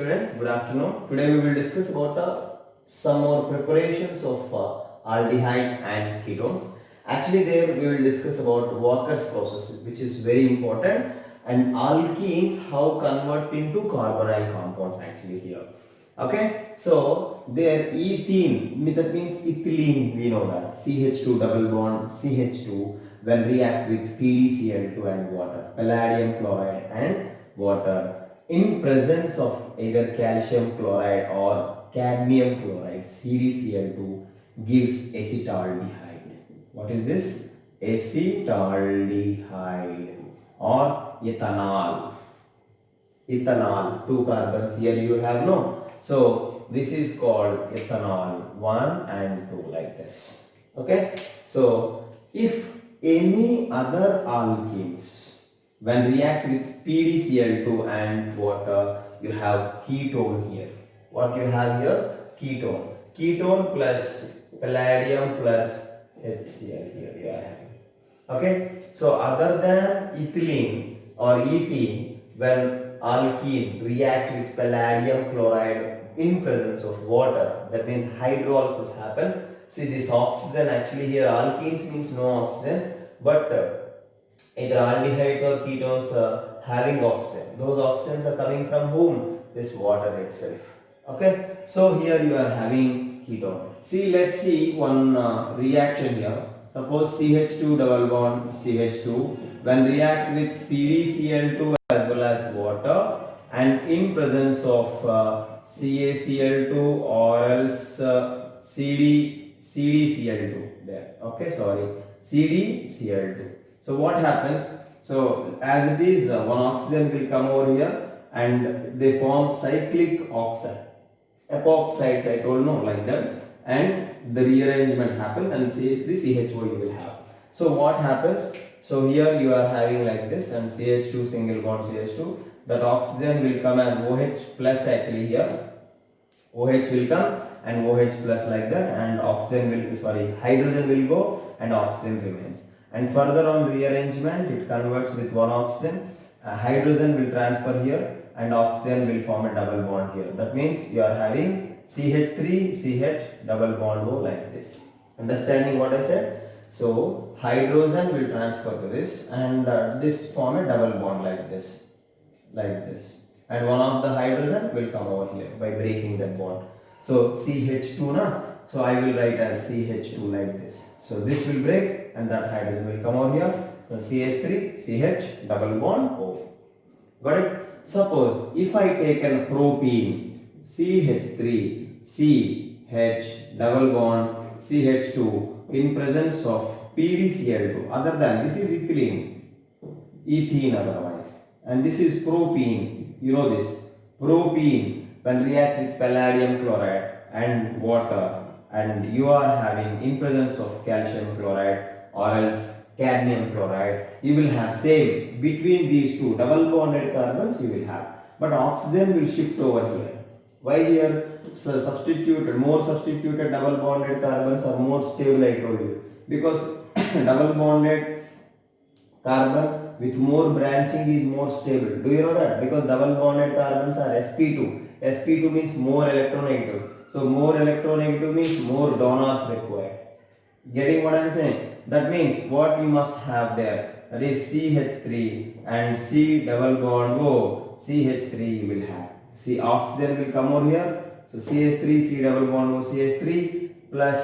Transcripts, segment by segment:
students, good afternoon. Today we will discuss about some more preparations of aldehydes and ketones. Actually there we will discuss about Walker's process, which is very important, and alkenes how convert into carbonyl compounds actually here. Okay, so their ethene, that means ethylene, we know that CH2 double bond CH2 when react with PdCl2 and water, palladium chloride and water in presence of either calcium chloride or cadmium chloride, CdCl2 gives acetaldehyde. What is this? Acetaldehyde or ethanol. Ethanol, 2 carbons here you have, no? So this is called ethanol 1 and 2 like this. Okay. So if any other alkenes when react with PdCl2 and water, you have ketone here. What you have here? Ketone. Ketone plus palladium plus HCl here you are having. Okay. So other than ethylene or ethene, when alkene react with palladium chloride in presence of water, that means hydrolysis happen. See this oxygen, actually here alkenes means no oxygen, but either aldehydes or ketones having oxygen. Those oxygens are coming from whom? This water itself. Okay. So here you are having ketone. See, let's see one reaction here. Suppose CH2 double bond CH2 when react with PdCl2 as well as water and in presence of CaCl2 or else CdCl2 there. Okay, sorry, CdCl2. So what happens? So as it is, one oxygen will come over here and they form cyclic oxide. Epoxides I told, no, like that, and the rearrangement happens and CH3CHO you will have. So what happens? So here you are having like this and CH2 single bond CH2, that oxygen will come as OH plus actually here. OH will come and OH plus like that, and oxygen will, sorry, hydrogen will go and oxygen remains. And further on rearrangement it converts with one oxygen, hydrogen will transfer here and oxygen will form a double bond here. That means you are having CH3CH double bond O like this. Understanding what I said? So hydrogen will transfer to this and this form a double bond like this, and one of the hydrogen will come over here by breaking that bond. So CH2 na, so I will write as CH2 like this. So this will break and that hydrogen will come over here. So CH3 CH double bond O. Got it? Suppose if I take a propene CH3 CH double bond CH2 in presence of PdCl2, other than this is ethene otherwise, and this is propene, you know this, propene when react with palladium chloride and water, and you are having in presence of calcium chloride or else cadmium chloride, you will have same between these two double bonded carbons you will have, but oxygen will shift over here. Why here? So more substituted double bonded carbons are more stable, I told you, because double bonded carbon with more branching is more stable. Do you know that? Because double bonded carbons are sp2. sp2 means more electronegative. So more electronegative means more donors required. Getting what I am saying? That means what you must have there, that is CH3 and C double bond O, CH3 you will have. See, oxygen will come over here. So CH3 C double bond O CH3 plus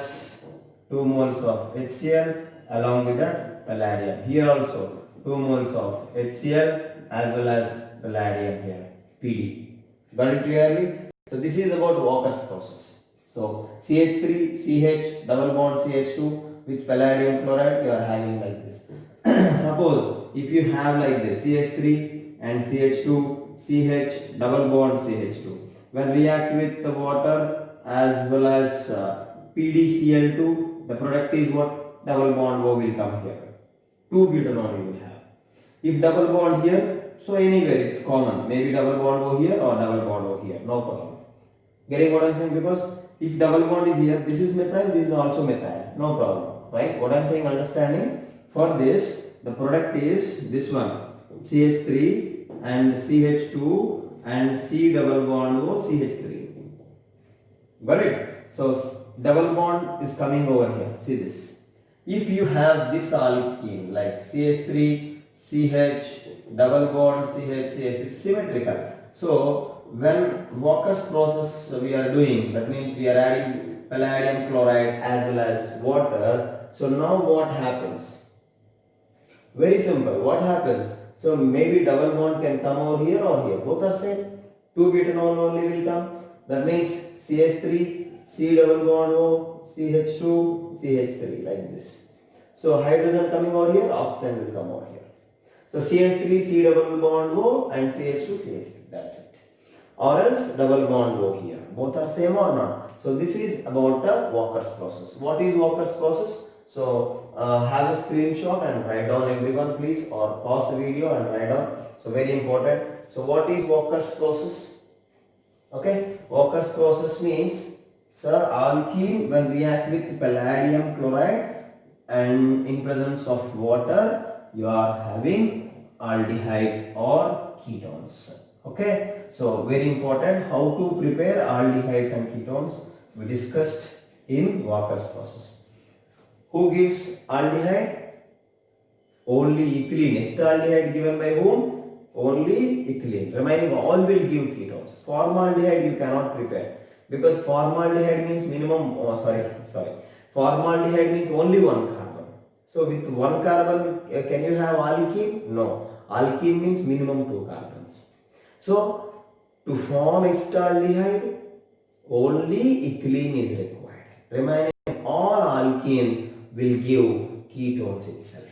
2 moles of HCl along with that palladium. Here also 2 moles of HCl as well as palladium here, Pd. Got it clearly? So this is about Walker's process. So CH3 CH double bond CH2 with palladium chloride you are having like this. Suppose if you have like this CH3 and CH2 CH double bond CH2 when react with the water as well as PdCl2, the product is what? Double bond O will come here. 2 butanol you will have. If double bond here, so anywhere it's common. Maybe double bond O here or double bond O here. No problem. Getting what I am saying? Because if double bond is here, this is methyl, this is also methyl. No problem. Right? What I am saying, understanding? For this, the product is this one. CH3 and CH2 and C double bond O CH3. Got it? So double bond is coming over here. See this. If you have this alkene like CH3, CH, double bond CH, CH, it's symmetrical. So when Walker's process we are doing, that means we are adding palladium chloride as well as water. So now what happens? Very simple. What happens? So maybe double bond can come over here or here. Both are same. 2 butanol only will come. That means CH3, C double bond O, CH2, CH3 like this. So hydrogen coming over here, oxygen will come over here. So CH3, C double bond O and CH2, CH3. That's it. Or else double bond O here. Both are same or not. So this is about the Walker's process. What is Walker's process? So have a screenshot and write down everyone please, or pause the video and write down. So very important. So what is Walker's process? Okay, Walker's process means, sir, alkene when react with palladium chloride and in presence of water, you are having aldehydes or ketones. Okay, so very important, how to prepare aldehydes and ketones we discussed in Walker's process. Who gives aldehyde? Only ethylene. Acetaldehyde given by whom? Only ethylene. Remaining all will give ketones. Formaldehyde you cannot prepare because formaldehyde means minimum. Formaldehyde means only one carbon. So with one carbon, can you have alkene? No. Alkene means minimum 2 carbons. So to form acetaldehyde, only ethylene is required. Remaining all alkenes will give ketones itself.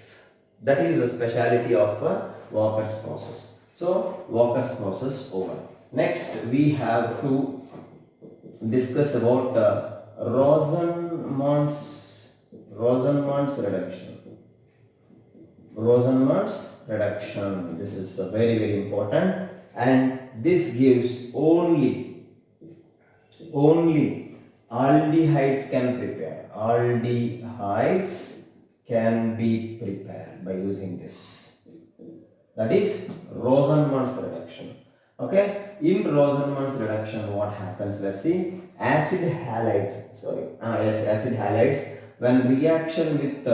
That is the speciality of Walker's process. So Walker's process over. Next we have to discuss about Rosenmund's reduction. Rosenmund's reduction. This is very very important, and this gives only aldehydes can prepare. Aldehydes can be prepared by using this. That is Rosenmund's reduction. Okay, in Rosenmund's reduction, what happens? Let's see. Acid halides. Acid halides when reaction with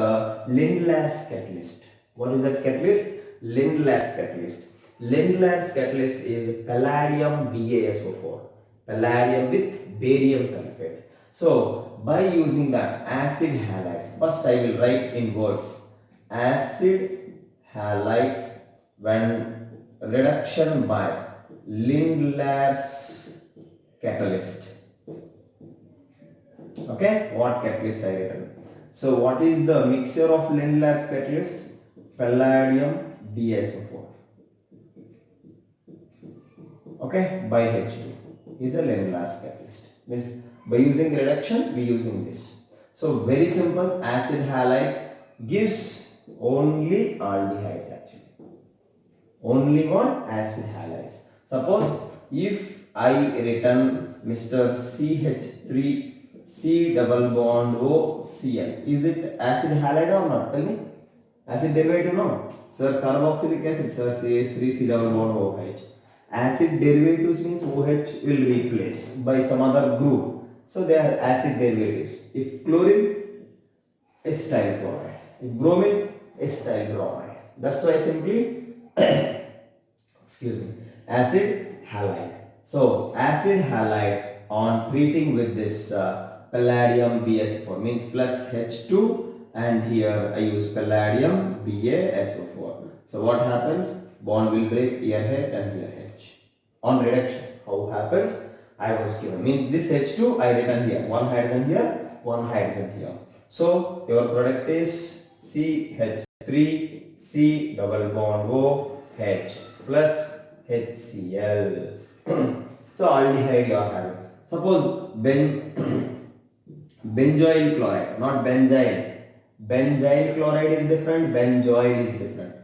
Lindlar's catalyst. What is that catalyst? Lindlar's catalyst. Lindlar's catalyst is palladium BaSO4. Palladium with barium sulfate. So by using the acid halides, first I will write in words. Acid halides when reduction by Lindlar's catalyst. Okay, what catalyst I written? So what is the mixture of Lindlar's catalyst? Palladium BaSO4. Okay, by H2 is a Lindlar's catalyst. Means by using reduction we using this. So very simple, acid halides gives only aldehydes actually. Only one acid halides. Suppose if I written Mr. CH3 C double bond O Cl, is it acid halide or not? Tell me. Acid derivative no? Sir, carboxylic acid, sir, CH3 C double bond OH. Acid derivatives means OH will replace by some other group. So they are acid derivatives. If chlorine, acetyl chloride. If bromine, acetyl bromide. That's why simply acid halide. So acid halide on treating with this palladium BaSO4 means plus H2, and here I use palladium BaSO4. So what happens? Bond will break here H and here H. On reduction, how happens? I was given, means this H2 I written here, one hydrogen here, one hydrogen here. So your product is CH3 C double bond O H plus HCl. So aldehyde you are having. Suppose benzoyl chloride, not benzyl. Benzyl chloride is different, benzoyl is different.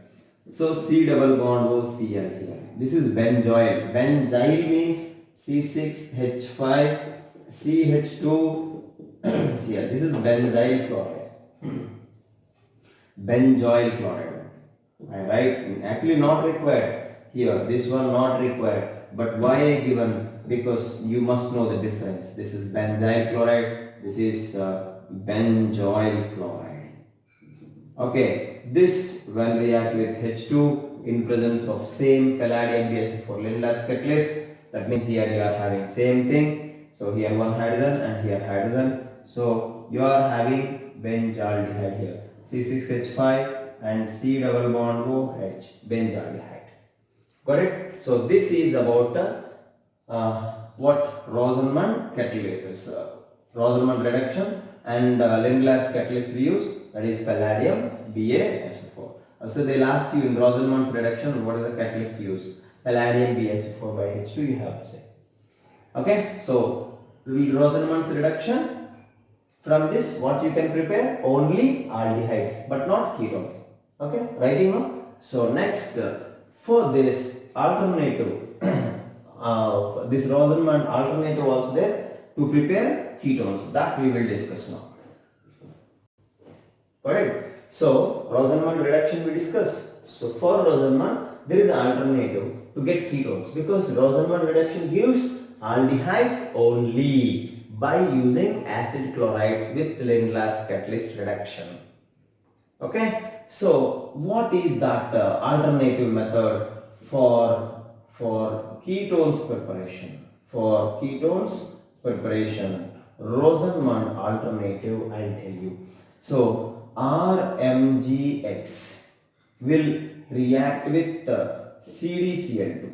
So C double bond O Cl here. This is benzoyl. Benzyl means C6H5 CH2 Cl. This is benzyl chloride. Benzoyl chloride. I write actually not required here. This one not required. but why I given? Because you must know the difference. This is benzyl chloride, this is benzoyl chloride. Okay, this when react with H2 in presence of same palladium BSO4 Lindlas catalyst, that means here you are having same thing. So here one hydrogen and here hydrogen. So you are having benzaldehyde here, C6H5 and C double bond OH, benzaldehyde. Got it? So this is about what Rosenman catalyst, Rosenman reduction and Lindlas catalyst we use, that is palladium BaSO4. So they'll ask you in Rosenman's reduction what is the catalyst used? Palladium BaSO4 by H2 you have to say. Okay, so Rosenman's reduction, from this what you can prepare? Only aldehydes but not ketones. Okay, writing now. So next for this alternative, this Rosenman alternative also there to prepare ketones, that we will discuss now. Alright, so Rosenman reduction we discussed. So for Rosenman there is an alternative to get ketones, because Rosenman reduction gives aldehydes only by using acid chlorides with Lindlas catalyst reduction. Okay, so what is that alternative method for ketones preparation? For ketones preparation, Rosenman alternative, I'll tell you. So RMgX will react with CdCl2,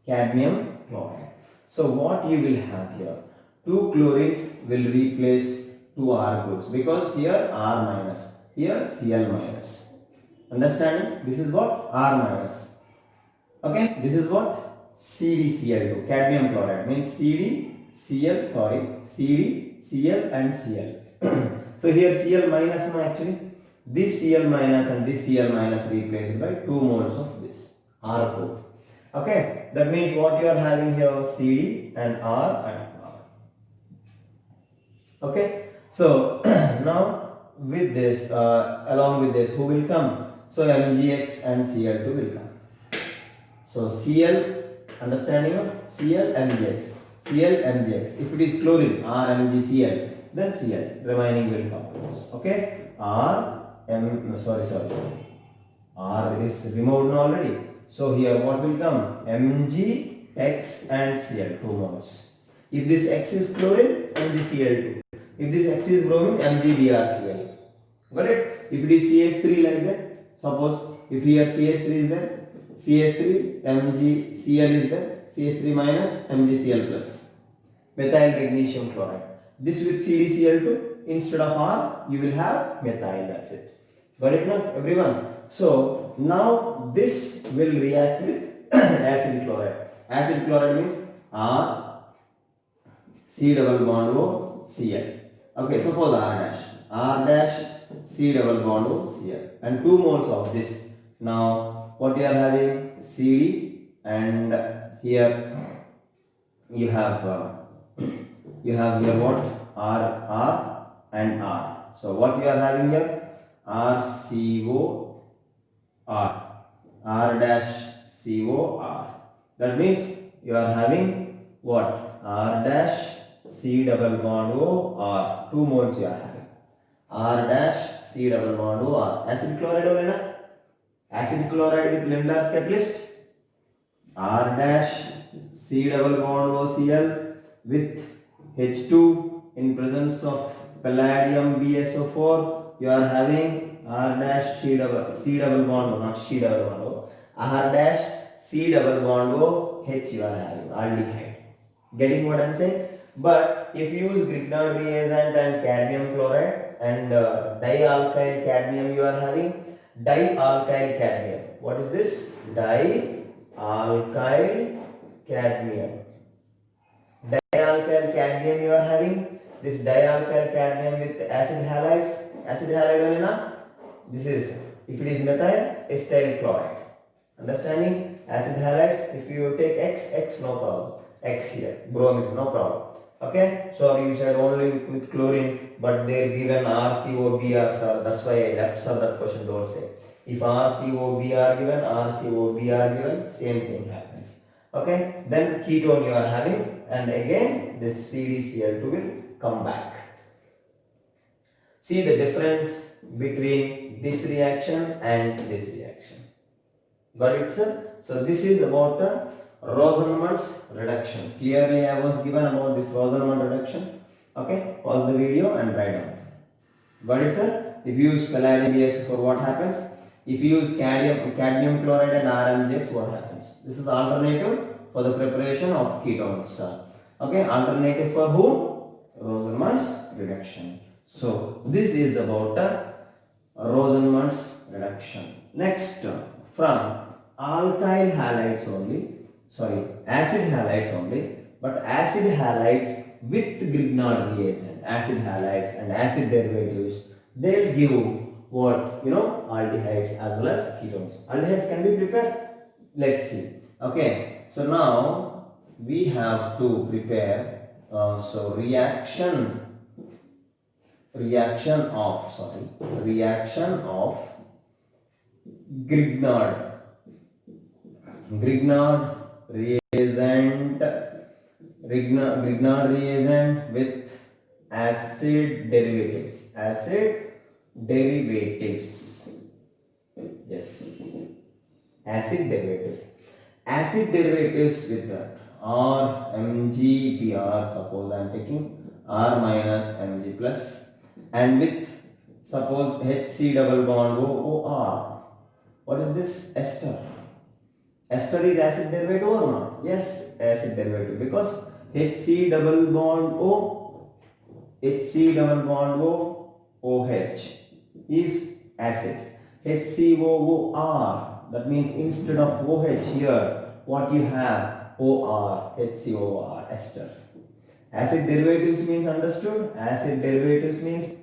cadmium chloride. So what you will have here? Two chlorines will replace two R groups, because here R minus, here Cl minus. Understanding? This is what? R minus. Okay, this is what? CdCl2, cadmium chloride, means CdCl and Cl. So here Cl minus no, actually this Cl minus and this Cl minus replaced by 2 moles of this R group. Okay, that means what you are having here, Cd and R and R. Okay, so now with this, along with this, who will come? So MgX and Cl2 will come. So Cl, understanding of Cl MgX, Cl MgX. If it is chlorine, RMgCl, then Cl, remaining will come. Okay, R is removed already. So here what will come? MgX and Cl, 2 moles. If this X is chlorine, MgCl2. If this X is bromine, MgBrCl. Got it? If it is CH3 like that, suppose if here CH3 is there, CH3, MgCl is there, CH3 minus, MgCl plus. Methyl magnesium chloride. This with CdCl2, instead of R, you will have methyl, that's it. Got it now, everyone? So, now this will react with acid chloride. Acid chloride means R, C double bond O, Cl. Okay, suppose R dash, C double bond O, Cl. And 2 moles of this. Now, what you are having? Cd, and here you have here what? R and R. So what we are having here? RCO R dash COR. That means you are having what? R dash C double bond O R. 2 moles you are having. R dash C double bond O R. Acid chloride only na? Acid chloride with Lindlas catalyst. R dash C double bond O Cl with H2 in presence of palladium BSO4, you are having R dash C double bond O, not C double bond O, R dash C double bond O H you are having, aldehyde. Getting what I am saying? But if you use Grignard reagent and cadmium chloride and dialkyl cadmium, you are having dialkyl cadmium. What is this? Dialkyl cadmium. Dialkyl cadmium you are having. This dialkyl cadmium with acid halides. Acid halide only na? This is, if it is methyl, acetyl chloride. Understanding? Acid halides, if you take X no problem. X here, bromine, no problem. Okay, so you said only with chlorine, but they given RCOBr, sir. That's why I left, sir, that question, don't say. If RCOBr given, same thing happens. Okay, then ketone you are having, and again this CdCl2 will come back. See the difference between this reaction and this reaction. Got it, sir? So this is about the Rosenmund's reduction. Clearly I was given about this Rosenmund reduction. Okay, pause the video and write down. Got it, sir? If you use palladium BS4, what happens? If you use cadmium chloride and RMGX, what happens? This is alternative for the preparation of ketones. Okay, alternative for whom? Rosenmund's reduction. So this is about Rosenmund's reduction. Next, from alkyl halides only, acid halides only, but acid halides with Grignard reagent, acid halides and acid derivatives, they'll give what, aldehydes as well as ketones. Aldehydes can be prepared. Let's see. Okay, so now we have to prepare reaction of Grignard reagent with acid derivatives. Yes, acid derivatives with that R MgBr. Suppose I am taking R minus Mg plus, and with suppose HC double bond OR. What is this? Ester. Ester is acid derivative or not? Yes, acid derivative, because HC double bond OH is acid. HCOOR, that means instead of OH here, what you have? OR, HCOR, ester. Acid derivatives means understood? Acid derivatives means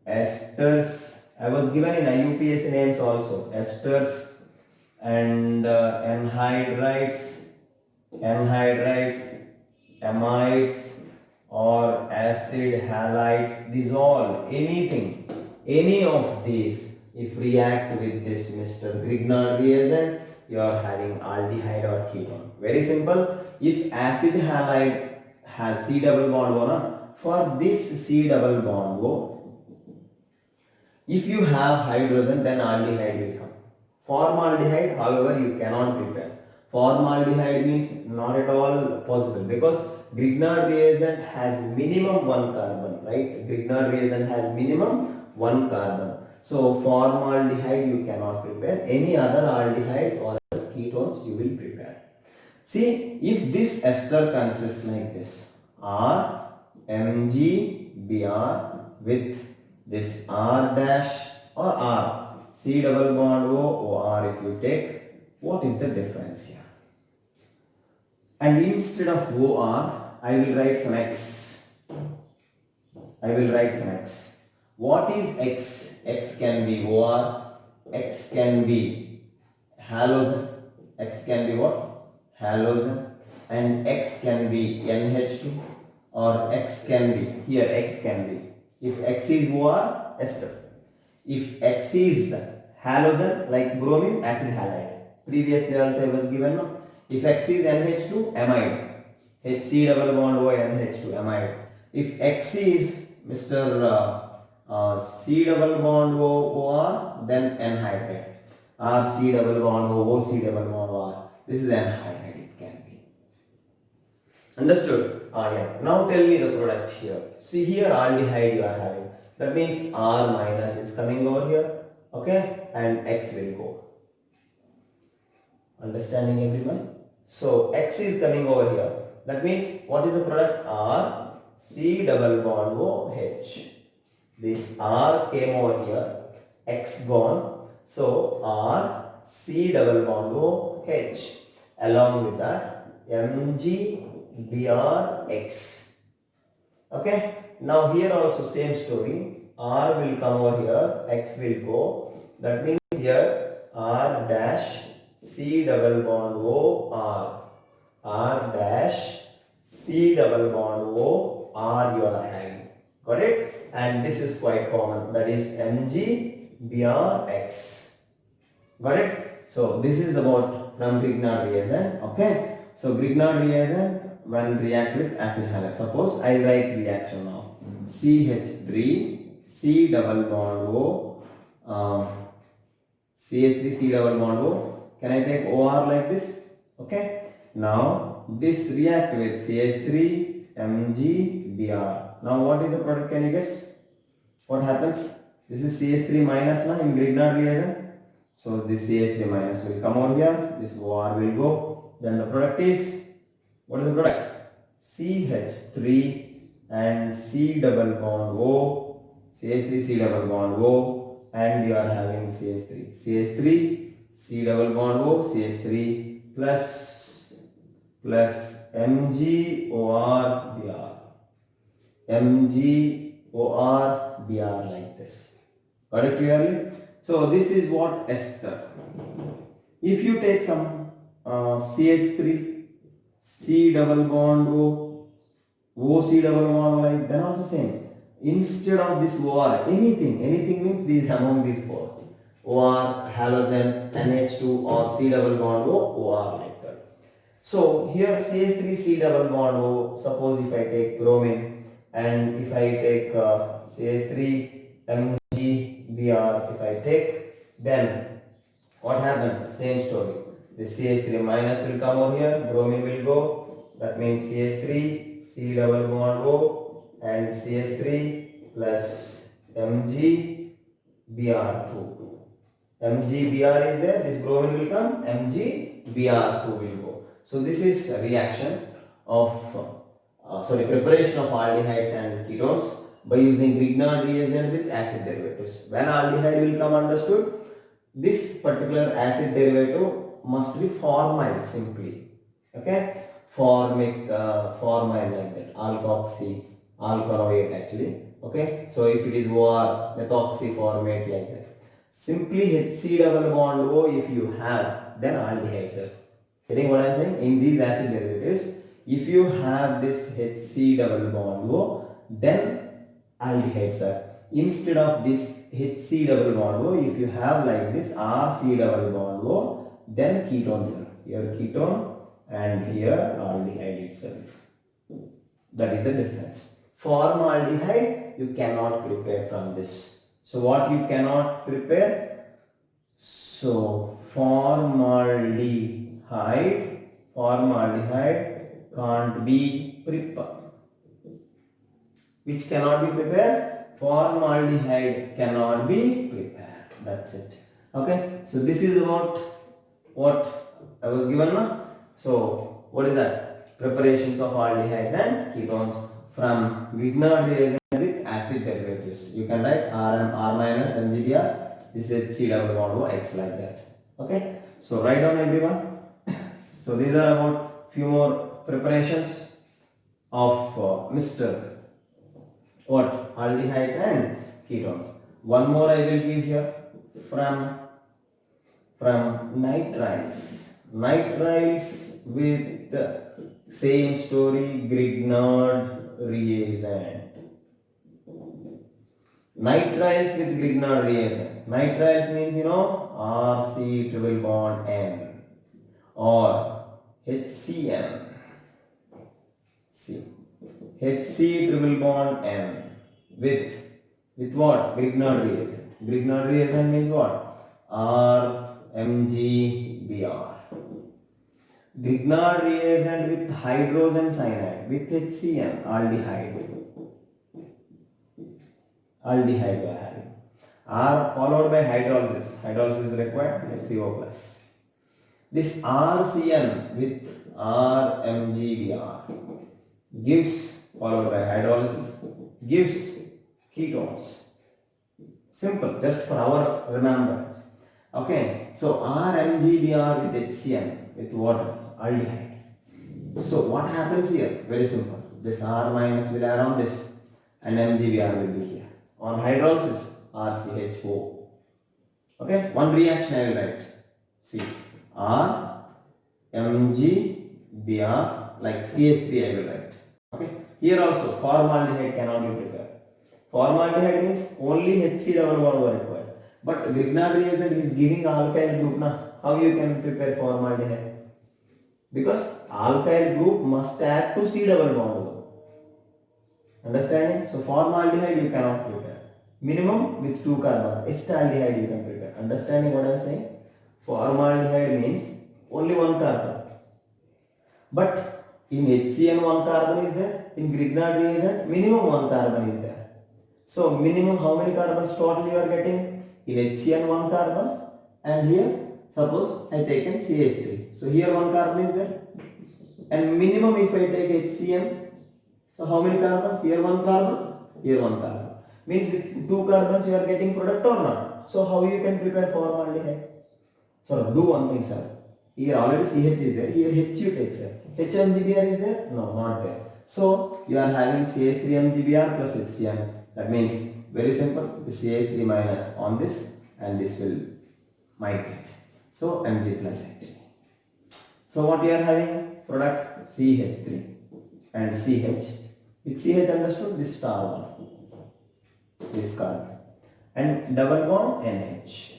esters. I was given in IUPAC names also. Esters and anhydrides, amides or acid halides. These all, any of these, if react with this Mr. Grignard reagent, you are having aldehyde or ketone. Very simple. If acid halide has C double bond O, for this C double bond O, if you have hydrogen, then aldehyde will come. Formaldehyde, however, you cannot prepare. Formaldehyde means not at all possible, because Grignard reagent has minimum 1 carbon, right? Grignard reagent has minimum 1 carbon. So formaldehyde you cannot prepare. Any other aldehydes or ketones you will prepare. See, if this ester consists like this, R MgBr with this R dash or R, C double bond OR, if you take, what is the difference here? And instead of OR, I will write some X. What is X? X can be OR, X can be halogen, X can be what? Halogen, and X can be NH2, or X can be, here X can be, if X is OR, ester. If X is halogen, like bromine, acid halide. Previously also I was given, no? If X is NH2, amide, HC double bond O NH2, amide. If X is Mr. C double bond OR, then anhydride. RC double bond OC double bond OR. This is anhydride, it can be. Understood? Yeah. Now tell me the product here. See here aldehyde you are having. That means R minus is coming over here. Okay? And X will go. Understanding everyone? So X is coming over here. That means what is the product? R C double bond OH. This R came over here. X gone. So R C double bond OH. Along with that MgBrX. Okay. Now here also same story. R will come over here. X will go. That means here R dash C double bond OR. R dash C double bond OR you are having. Got it? And this is quite common. That is MgBrX. Got it? So this is about from Grignard reagent. Okay. So Grignard reagent when react with acid halide. Suppose I write reaction now. CH3 C double bond O, CH3 C double bond O. Can I take OR like this? Okay. Now this react with CH3 MgBr. Now what is the product? Can you guess? What happens? This is CH3 minus now in Grignard reagent. So this CH3 minus will come over here. This OR will go. Then the product is, what is the product? CH3 and C double bond O, CH3 C double bond O, and you are having CH3. CH3 C double bond O, CH3 plus MgOR Br. MgOR Br like this. Got it clearly? So this is what ester. If you take some CH3 C double bond O, OC double bond O, like, then also same. Instead of this OR, anything means these among these four. OR, halogen, NH2 or C double bond O, OR like that. So here CH3 C double bond O, suppose if I take bromine and if I take CH3 MgBr, if I take, then what happens? Same story. The CH3 minus will come over here, bromine will go, that means CH3 C double bond O and CH3 plus MgBr2. MgBr is there, this bromine will come, MgBr2 will go. So this is a reaction of, preparation of aldehydes and ketones by using Grignard reagent with acid derivatives. When aldehyde will come understood, this particular acid derivative must be formyl simply. Okay, formyl like that, alkoxy actually. Okay, so if it is OR, methoxyformate like that. Simply HC double bond O if you have, then aldehyde, sir. Getting what I am saying? In these acid derivatives, if you have this HC double bond O, then aldehyde, sir. Instead of this HC double bond O, if you have like this RC double bond O, then ketone, sir. Here ketone and here aldehyde itself. That is the difference. Formaldehyde you cannot prepare from this. So what you cannot prepare? So formaldehyde can't be prepared. Which cannot be prepared? Formaldehyde cannot be prepared. That's it. Okay. So this is about what I was given now. So what is that? Preparations of aldehydes and ketones from Grignard reagent with acid derivatives. You can write R minus MgBr. This is C double bond O X like that. Okay. So write down everyone. So these are about few more preparations of Mr. What? Aldehydes and ketones. One more I will give here from nitriles. Nitriles with the same story, Grignard reagent. Nitriles with Grignard reagent. Nitriles means, you know, RC triple bond N or HCN. See, HC triple bond N with what? Grignard reagent. Grignard reagent means what? RMgBr. Grignard reagent with hydrogen cyanide with HCN, aldehyde. Aldehyde we are having. R followed by hydrolysis. Hydrolysis is required, H3O plus. This RCN with RMgBr gives, followed by hydrolysis, gives ketones. Simple, just for our remembrance. Okay, so RMgBr with HCN with water, aldehyde. So what happens here? Very simple. This R minus will around this and MgBr will be here. On hydrolysis, RCHO. Okay, one reaction I will write. See, RMgBr like CH3 I will write. Okay, here also formaldehyde cannot be prepared. Formaldehyde means only HC double bond were required. But Grignard reagent is giving alkyl group now. How you can prepare formaldehyde? because alkyl group must add to C double bond. Understanding? So formaldehyde you cannot prepare. Minimum with 2 carbons. Acetaldehyde you can prepare. Understanding what I am saying? Formaldehyde means only 1 carbon. But in HCN 1 carbon is there. In Grignard reagent minimum 1 carbon is there. So minimum how many carbons total you are getting? In HCN 1 carbon, and here suppose I taken CH3. So here 1 carbon is there. And minimum if I take HCN, so how many carbons? Here 1 carbon, here 1 carbon. Means with 2 carbons you are getting product or not? So how you can prepare formaldehyde? So do one thing, sir. Here already CH is there. Here H you take, sir. HMGBr is there? No, not there. So you are having CH3MGBr plus HCN. That means very simple. The CH3 minus on this and this will migrate. So Mg plus H. So what you are having? Product CH3 and CH. With CH understood, this star one, this carbon, and double bond NH,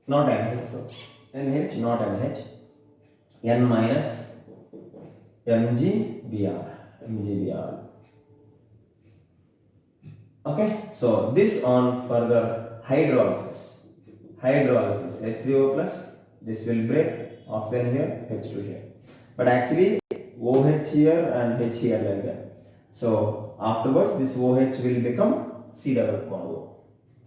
not NH, so NH, not NH, N minus MgBr. Okay, so this on further hydrolysis, H3O plus, this will break, oxygen here, H2 here, but actually OH here and H here like that. So afterwards this OH will become C double bond O.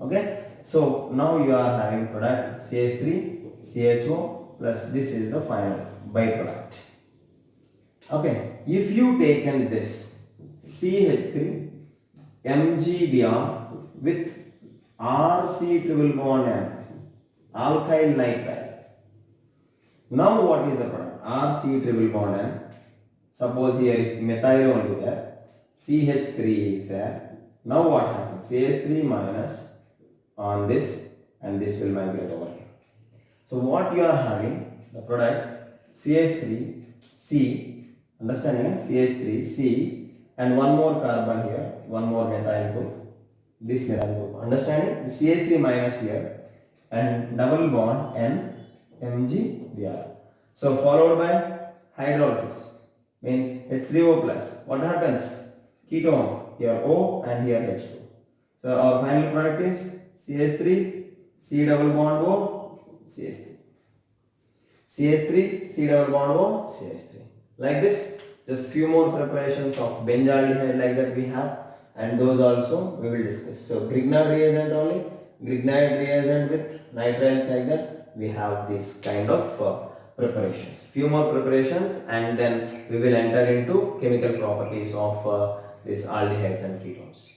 Okay. So now you are having product CH3 CHO plus this is the final byproduct. Okay. If you taken this CH3 MgBr with RC triple bond N, alkyl nitrile. Now what is the product? RC triple bond N. Suppose here if methyl only there, CH3 is there. Now what happens? CH3 minus on this and this will migrate over here. So what you are having, the product CH3 C, understanding? CH3 C and one more carbon here, one more methyl group, this methyl group. Understanding? The CH3 minus here and double bond N MgBr. So followed by hydrolysis. Means H3O plus. What happens? Ketone. Here O and here H2. So our final product is CH3, C double bond O, CH3. CH3, C double bond O, CH3. Like this, just few more preparations of benzaldehyde like that we have, and those also we will discuss. So Grignard reagent only, Grignard reagent with nitriles like that, we have this kind of preparations. Few more preparations and then we will enter into chemical properties of these aldehydes and ketones.